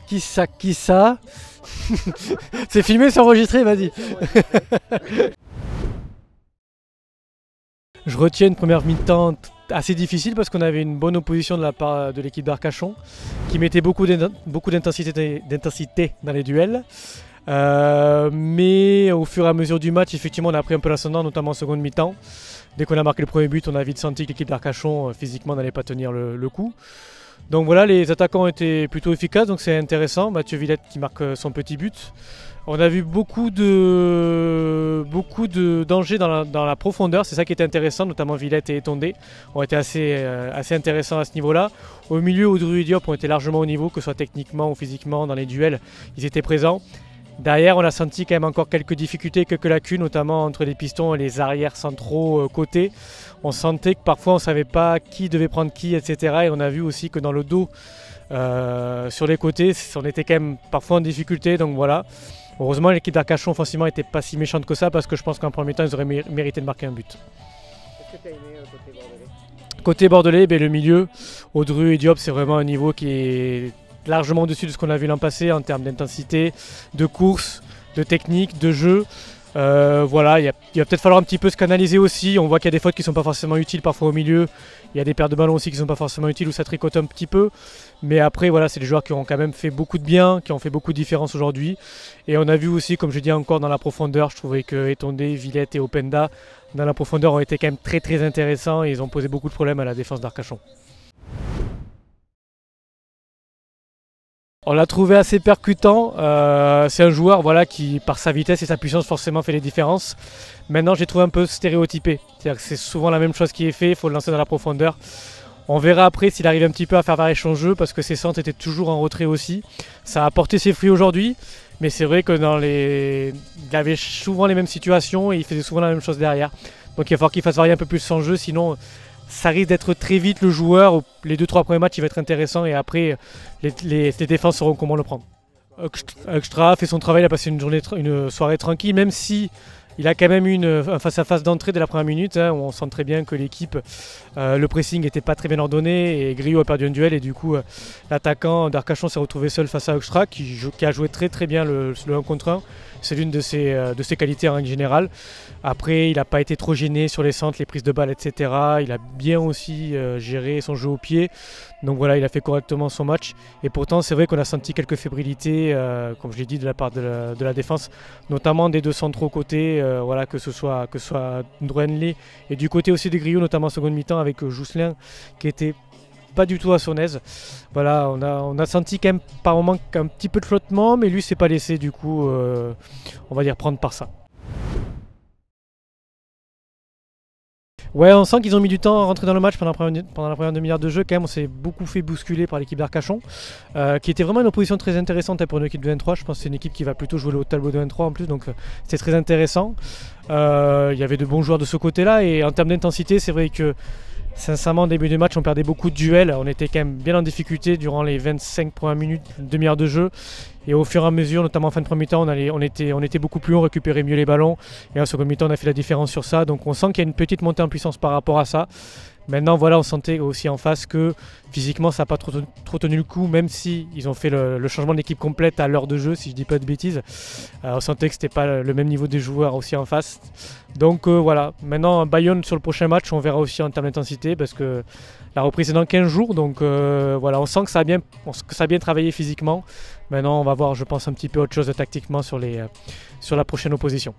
Qui ça? Qui ça? C'est filmé, c'est enregistré, vas-y. Je retiens une première mi-temps assez difficile parce qu'on avait une bonne opposition de la part de l'équipe d'Arcachon qui mettait beaucoup d'intensité dans les duels. Mais au fur et à mesure du match, effectivement, on a pris un peu l'ascendant, notamment en seconde mi-temps. Dès qu'on a marqué le premier but, on a vite senti que l'équipe d'Arcachon, physiquement, n'allait pas tenir le coup. Donc voilà, les attaquants ont été plutôt efficaces, donc c'est intéressant. Mathieu Villette qui marque son petit but. On a vu beaucoup de dangers dans la profondeur, c'est ça qui était intéressant, notamment Villette et Etondé ont été assez intéressants à ce niveau-là. Au milieu, Audru et Diop ont été largement au niveau, que ce soit techniquement ou physiquement, dans les duels, ils étaient présents. Derrière, on a senti quand même encore quelques difficultés, quelques lacunes, notamment entre les pistons et les arrières centraux côté. On sentait que parfois on ne savait pas qui devait prendre qui, etc. Et on a vu aussi que dans le dos, sur les côtés, on était quand même parfois en difficulté. Donc voilà. Heureusement, l'équipe d'Arcachon offensivement n'était pas si méchante que ça parce que je pense qu'en premier temps, ils auraient mérité de marquer un but. Est-ce que tu as aimé côté bordelais? Côté bordelais, le milieu, Audru et Diop, c'est vraiment un niveau qui est largement au-dessus de ce qu'on a vu l'an passé en termes d'intensité, de course, de technique, de jeu. Voilà, il va peut-être falloir un petit peu se canaliser aussi. On voit qu'il y a des fautes qui ne sont pas forcément utiles parfois au milieu. Il y a des pertes de ballon aussi qui ne sont pas forcément utiles où ça tricote un petit peu. Mais après, voilà, c'est des joueurs qui ont quand même fait beaucoup de bien, qui ont fait beaucoup de différence aujourd'hui. Et on a vu aussi, comme je dis encore, dans la profondeur, je trouvais que Etondé, Villette et Openda, dans la profondeur, ont été quand même très très intéressants et ils ont posé beaucoup de problèmes à la défense d'Arcachon. On l'a trouvé assez percutant, c'est un joueur voilà, qui par sa vitesse et sa puissance forcément fait les différences. Maintenant j'ai trouvé un peu stéréotypé, c'est-à-dire que c'est souvent la même chose qui est fait, il faut le lancer dans la profondeur. On verra après s'il arrive un petit peu à faire varier son jeu parce que ses centres étaient toujours en retrait aussi. Ça a apporté ses fruits aujourd'hui, mais c'est vrai que il avait souvent les mêmes situations et il faisait souvent la même chose derrière. Donc il va falloir qu'il fasse varier un peu plus son jeu, sinon ça risque d'être très vite le joueur. Les 2-3 premiers matchs, il va être intéressant et après, les défenses sauront comment le prendre. Extra a fait son travail, il a passé une soirée tranquille, même si il a quand même eu un face-à-face d'entrée dès la première minute, hein, où on sent très bien que l'équipe, le pressing n'était pas très bien ordonné et Griot a perdu un duel et du coup l'attaquant d'Arcachon s'est retrouvé seul face à Extra qui a joué très très bien le 1 contre 1. C'est l'une de ses qualités en règle générale. Après, il n'a pas été trop gêné sur les centres, les prises de balles, etc. Il a bien aussi géré son jeu au pied. Donc voilà, il a fait correctement son match. Et pourtant, c'est vrai qu'on a senti quelques fébrilités, comme je l'ai dit, de la part de la défense, notamment des deux centraux côté, voilà, que ce soit Ndouenlé et du côté aussi des Griots, notamment en seconde mi-temps avec Jousselin, qui était pas du tout à son aise. Voilà, on a senti quand même par moment un petit peu de flottement, mais lui s'est pas laissé du coup, on va dire, prendre par ça. Ouais, on sent qu'ils ont mis du temps à rentrer dans le match pendant la première demi-heure de jeu. Quand même, on s'est beaucoup fait bousculer par l'équipe d'Arcachon, qui était vraiment une opposition très intéressante pour une équipe de N3. Je pense que c'est une équipe qui va plutôt jouer au tableau de N3 en plus, donc c'est très intéressant. Il y avait de bons joueurs de ce côté-là, et en termes d'intensité, c'est vrai que sincèrement, au début du match, on perdait beaucoup de duels. On était quand même bien en difficulté durant les 25 premières minutes, demi-heure de jeu. Et au fur et à mesure, notamment en fin de premier temps, on était beaucoup plus haut, on récupérait mieux les ballons. Et en second mi-temps, on a fait la différence sur ça. Donc on sent qu'il y a une petite montée en puissance par rapport à ça. Maintenant, voilà, on sentait aussi en face que physiquement, ça n'a pas trop tenu le coup, même si ils ont fait le changement d'équipe complète à l'heure de jeu, si je ne dis pas de bêtises. On sentait que ce n'était pas le même niveau des joueurs aussi en face. Donc voilà, maintenant, Bayonne sur le prochain match, on verra aussi en termes d'intensité, parce que la reprise est dans 15 jours. Donc voilà, on sent que ça a bien travaillé physiquement. Maintenant, on va voir, je pense, un petit peu autre chose tactiquement sur la prochaine opposition.